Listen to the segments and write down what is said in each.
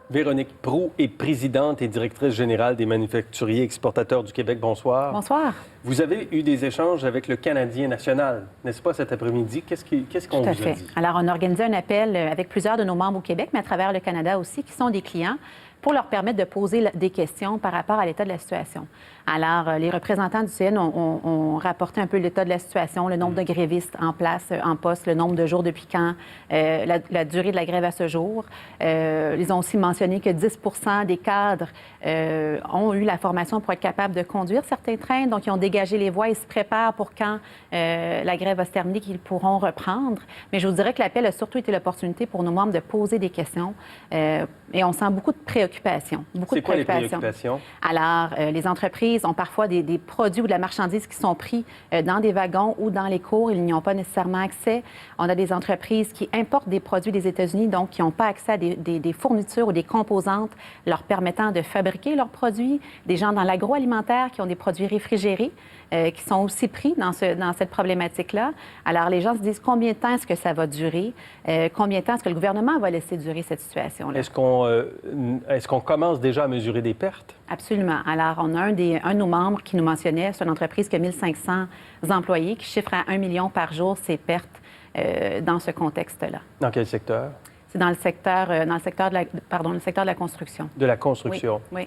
Véronique Proulx est présidente et directrice générale des manufacturiers exportateurs du Québec. Bonsoir. Bonsoir. Vous avez eu des échanges avec le Canadien national, n'est-ce pas, cet après-midi? Qu'est-ce qu'on vous a dit? Alors, on a organisé un appel avec plusieurs de nos membres au Québec, mais à travers le Canada aussi, qui sont des clients, pour leur permettre de poser des questions par rapport à l'état de la situation. Alors, les représentants du CN ont rapporté un peu l'état de la situation, le nombre de grévistes en place, en poste, le nombre de jours depuis quand, la durée de la grève à ce jour. Ils ont aussi mentionné que 10 des cadres ont eu la formation pour être capables de conduire certains trains, donc ils ont dégagé les voies et se préparent pour quand la grève va se terminer, qu'ils pourront reprendre. Mais je vous dirais que l'appel a surtout été l'opportunité pour nos membres de poser des questions et on sent beaucoup de préoccupations. C'est quoi les préoccupations? Alors, les entreprises ont parfois des produits ou de la marchandise qui sont pris dans des wagons ou dans les cours. Ils n'y ont pas nécessairement accès. On a des entreprises qui importent des produits des États-Unis, donc qui n'ont pas accès à des fournitures ou des composantes leur permettant de fabriquer leurs produits. Des gens dans l'agroalimentaire qui ont des produits réfrigérés qui sont aussi pris dans cette problématique-là. Alors, les gens se disent combien de temps est-ce que ça va durer? Combien de temps est-ce que le gouvernement va laisser durer cette situation-là? Est-ce qu'on commence déjà à mesurer des pertes? Absolument. Alors, on a un de nos membres qui nous mentionnait, c'est une entreprise qui a 1500 employés, qui chiffre à 1 million par jour ses pertes dans ce contexte-là. Dans quel secteur? C'est dans le secteur de la construction. De la construction. Oui.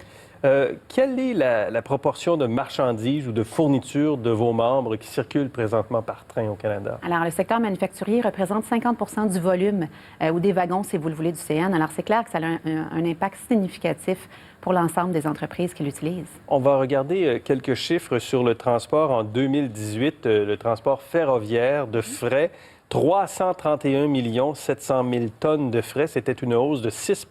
Quelle est la proportion de marchandises ou de fournitures de vos membres qui circulent présentement par train au Canada? Alors, le secteur manufacturier représente 50 du volume ou des wagons, si vous le voulez, du CN. Alors, c'est clair que ça a un impact significatif pour l'ensemble des entreprises qui l'utilisent. On va regarder quelques chiffres sur le transport en 2018, le transport ferroviaire de fret. 331 700 000 tonnes de fret, c'était une hausse de 6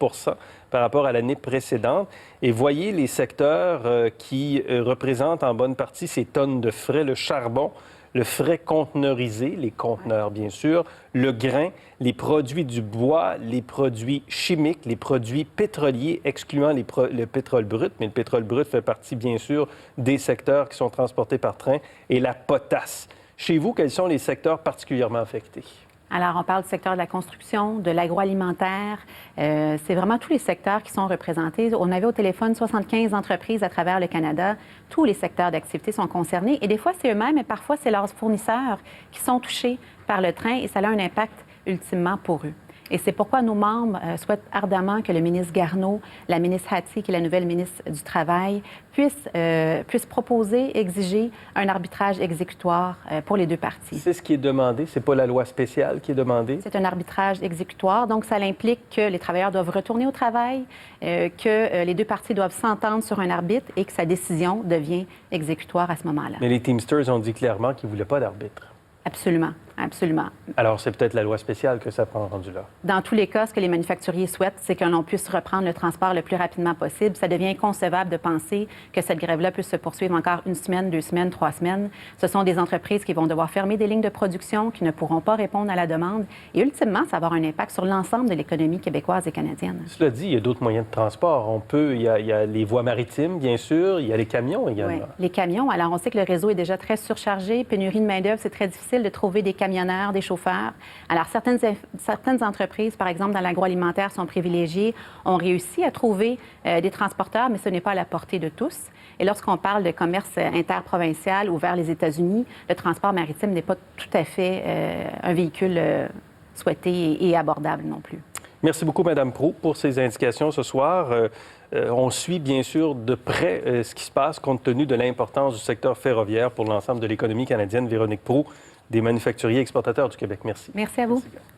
par rapport à l'année précédente. Et voyez les secteurs qui représentent en bonne partie ces tonnes de fret, le charbon, le fret conteneurisé, les conteneurs bien sûr, le grain, les produits du bois, les produits chimiques, les produits pétroliers, excluant le pétrole brut, mais le pétrole brut fait partie bien sûr des secteurs qui sont transportés par train, et la potasse. Chez vous, quels sont les secteurs particulièrement affectés? Alors, on parle du secteur de la construction, de l'agroalimentaire. C'est vraiment tous les secteurs qui sont représentés. On avait au téléphone 75 entreprises à travers le Canada. Tous les secteurs d'activité sont concernés. Et des fois, c'est eux-mêmes, mais parfois, c'est leurs fournisseurs qui sont touchés par le train et ça a un impact ultimement pour eux. Et c'est pourquoi nos membres souhaitent ardemment que le ministre Garneau, la ministre Hattie, qui est la nouvelle ministre du Travail, puissent proposer, exiger un arbitrage exécutoire pour les deux parties. C'est ce qui est demandé? C'est pas la loi spéciale qui est demandée? C'est un arbitrage exécutoire. Donc, ça implique que les travailleurs doivent retourner au travail, que les deux parties doivent s'entendre sur un arbitre et que sa décision devient exécutoire à ce moment-là. Mais les Teamsters ont dit clairement qu'ils ne voulaient pas d'arbitre. Absolument, absolument. Alors, c'est peut-être la loi spéciale que ça prend rendu là. Dans tous les cas, ce que les manufacturiers souhaitent, c'est que l'on puisse reprendre le transport le plus rapidement possible. Ça devient inconcevable de penser que cette grève-là puisse se poursuivre encore 1 semaine, 2 semaines, 3 semaines. Ce sont des entreprises qui vont devoir fermer des lignes de production, qui ne pourront pas répondre à la demande. Et ultimement, ça va avoir un impact sur l'ensemble de l'économie québécoise et canadienne. Cela dit, il y a d'autres moyens de transport. Il y a les voies maritimes, bien sûr. Il y a les camions également. Oui, les camions. Alors, on sait que le réseau est déjà très surchargé. Pénurie de main-d'œuvre, c'est très difficile de trouver des camionneurs, des chauffeurs. Alors, certaines entreprises, par exemple, dans l'agroalimentaire, sont privilégiées, ont réussi à trouver des transporteurs, mais ce n'est pas à la portée de tous. Et lorsqu'on parle de commerce interprovincial ou vers les États-Unis, le transport maritime n'est pas tout à fait un véhicule souhaité et abordable non plus. Merci beaucoup, Mme Proulx, pour ces indications ce soir. On suit bien sûr de près ce qui se passe compte tenu de l'importance du secteur ferroviaire pour l'ensemble de l'économie canadienne. Véronique Proulx, des manufacturiers exportateurs du Québec. Merci. Merci à vous. Merci.